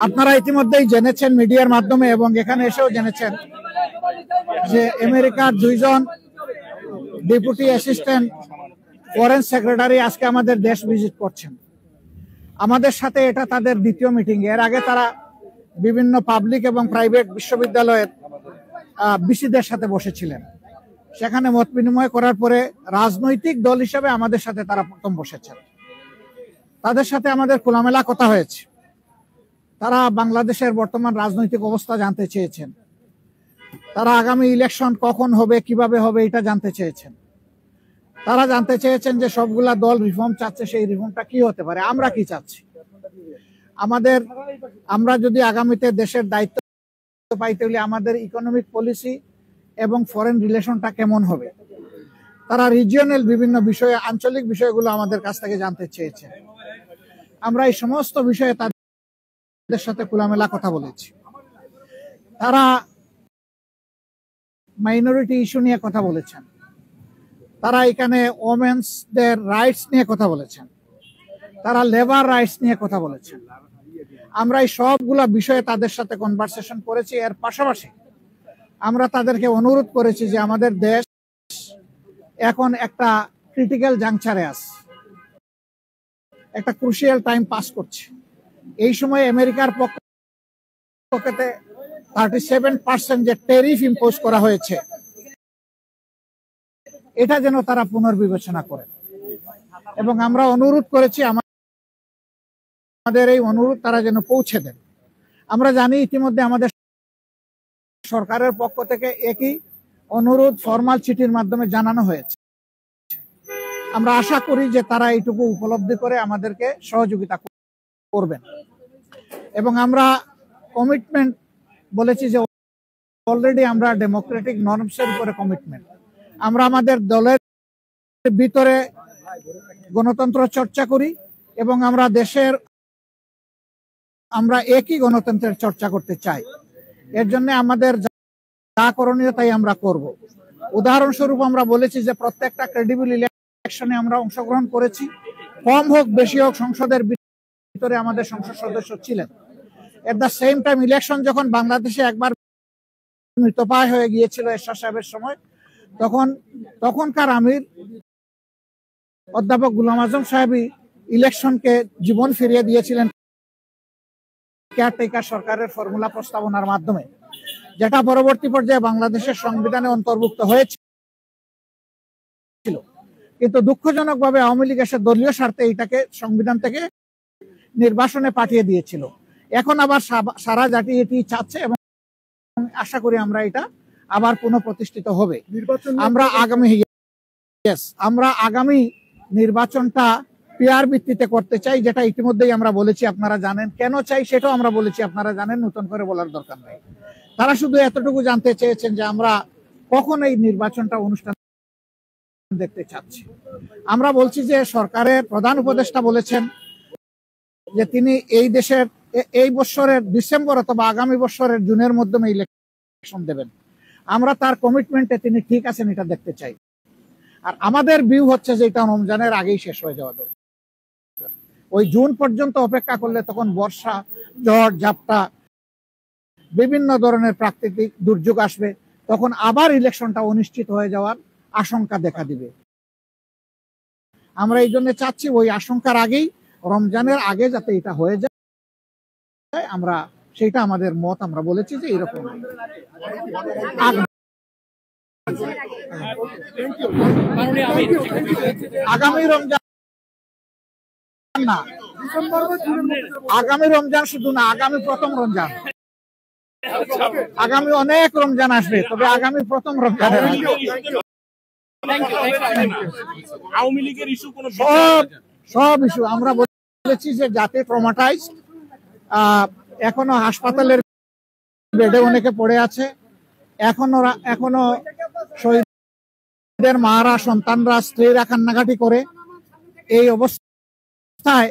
আপনারা ইতিমধ্যেই জেনেছেন মিডিয়ার মাধ্যমে এবং এখানে এসেও জেনেছেন যে আমেরিকার দুইজন ডেপুটি অ্যাসিস্ট্যান্ট ফরেন সেক্রেটারি আজকে আমাদের দেশ ভিজিট করছেন। আমাদের সাথে এটা তাদের দ্বিতীয় মিটিং। এর আগে তারা বিভিন্ন পাবলিক এবং প্রাইভেট বিশ্ববিদ্যালয়ের ভিসিদের সাথে বসেছিলেন। সেখানে মত বিনিময় করার পরে রাজনৈতিক দল হিসেবে আমাদের সাথে তারা প্রথম বসেছেন। তাদের সাথে আমাদের খোলামেলা কথা হয়েছে। তারা বাংলাদেশের বর্তমান রাজনৈতিক অবস্থা জানতে চেয়েছেন। তারা আগামী ইলেকশন কখন হবে, কিভাবে হবে এটা জানতে চেয়েছেন। তারা জানতে চেয়েছেন যে সবগুলা দল রিফর্ম চাচ্ছে, সেই রিফর্মটা কি হতে পারে, আমরা কি চাচ্ছি, আমরা যদি আগামীতে দেশের দায়িত্ব পাইতে হলে আমাদের ইকোনমিক পলিসি এবং ফরেন রিলেশনটা কেমন হবে। তারা রিজিয়নাল বিভিন্ন বিষয়ে, আঞ্চলিক বিষয়গুলো আমাদের কাছ থেকে জানতে চেয়েছেন। আমরা এই সমস্ত বিষয়ে তাদের সাথে খোলামেলা কথা বলেছি। তারা মাইনরিটি ইস্যু নিয়ে কথা বলেছেন। তারা এখানে ওমেন্সদের রাইটস নিয়ে কথা বলেছেন। তারা লেবার রাইটস নিয়ে কথা বলেছেন। আমরা এই সবগুলা বিষয়ে তাদের সাথে কনভারসেশন করেছি। এর পাশাপাশি আমরা তাদেরকে অনুরোধ করেছি যে আমাদের দেশ এখন একটা ক্রিটিক্যাল জাংচারে আছে, একটা ক্রুশিয়াল টাইম পাস করছে। এই সময় আমেরিকার পক্ষে 37% যে ট্যারিফ ইম্পোজ করা হয়েছে, এটা যেন তারা পুনর্বিবেচনা করে। এবং আমরা অনুরোধ করেছি আমাদের এই অনুরোধ তারা যেন পৌঁছে দেন। আমরা জানি ইতিমধ্যে আমাদের সরকারের পক্ষ থেকে একই অনুরোধ ফরমাল চিঠির মাধ্যমে জানানো হয়েছে। আমরা আশা করি যে তারা এইটুকু উপলব্ধি করে আমাদেরকে সহযোগিতা করবেন। এবং আমরা কমিটমেন্ট বলেছি যে অলরেডি আমরা ডেমোক্রেটিক নর্মসের উপরে কমিটমেন্ট। আমরা আমাদের দলের ভিতরে গণতন্ত্র চর্চা করি এবং আমরা একই গণতন্ত্রের চর্চা করতে চাই। এর জন্য আমাদের যা করণীয় তাই আমরা করব। উদাহরণস্বরূপ আমরা বলেছি যে প্রত্যেকটা ক্রেডিবল ইলেকশনে আমরা অংশগ্রহণ করেছি, কম হোক বেশি হোক সংসদের ভিতরে আমাদের সংসদ সদস্য ছিলেন। At the same time election যখন বাংলাদেশে একবার মৃতপ্রায় হয়ে গিয়েছিল এরশাদ সাহেবের সময়, তখনকার আমির অধ্যাপক গোলাম আজম সাহেবই ইলেকশনকে জীবন ফিরিয়ে দিয়েছিলেন কেয়ারটেকার সরকারের ফর্মুলা প্রস্তাবনার মাধ্যমে, যেটা পরবর্তী পর্যায়ে বাংলাদেশের সংবিধানে অন্তর্ভুক্ত হয়েছিল। কিন্তু দুঃখজনকভাবে আওয়ামী লীগ এসে দলীয় স্বার্থে এটাকে সংবিধান থেকে নির্বাসনে পাঠিয়ে দিয়েছিল। এখন আবার সারা জাতি এটি চাচ্ছে এবং আশা করি আমরা এটা আবার পুনঃপ্রতিষ্ঠিত হবে। আমরা আগামী নির্বাচনটা পিয়ার ভিত্তিতে করতে চাই, যেটা ইতিমধ্যেই আমরা বলেছি, আপনারা জানেন। কেন চাই সেটাও আমরা বলেছি, আপনারা জানেন, নতুন করে বলার দরকার নেই। তারা শুধু এতটুকু জানতে চেয়েছেন যে আমরা কখন এই নির্বাচনটা অনুষ্ঠান দেখতে চাচ্ছি। আমরা বলছি যে সরকারের প্রধান উপদেষ্টা বলেছেন যে তিনি এই বছরের ডিসেম্বর অথবা আগামী বছরের জুনের মধ্যে ইলেকশন দেবেন। আমরা তার কমিটমেন্টে তিনি ঠিক আছেন এটা দেখতে চাই। আর আমাদের ভিউ হচ্ছে যে এটা রমজানের আগেই শেষ হয়ে যাওয়া দরকার। ওই জুন পর্যন্ত অপেক্ষা করলে তখন বর্ষা, ঝড় ঝাপটা, বিভিন্ন ধরনের প্রাকৃতিক দুর্যোগ আসবে, তখন আবার ইলেকশনটা অনিশ্চিত হয়ে যাওয়ার আশঙ্কা দেখা দিবে। আমরা এই জন্য চাচ্ছি ওই আশঙ্কার আগেই, রমজানের আগে যাতে এটা হয়ে যায়, আমরা সেটা আমাদের মত। আমরা বলেছি যে এরকম আগামী রমজান না, আগামী রমজান শুধু না, আগামী প্রথম রমজান। আগামী অনেক রমজান আসবে, তবে আগামী প্রথম রমজান আওয়ামী লীগের ইস্যু কোন সব ইস্যু আমরা বলেছি যে যাতে ট্রমাটাইজ, এখনো হাসপাতালের বেডে অনেকে পড়ে আছে, এখনো শহীদদের মারা, সন্তানরা, স্ত্রীরা কান্নাকাটি করে। এই অবস্থায়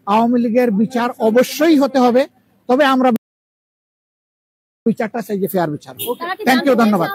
আওয়ামী লীগের বিচার অবশ্যই হতে হবে, তবে আমরা বিচারটা চাই যে ফেয়ার বিচার। থ্যাংক ইউ, ধন্যবাদ।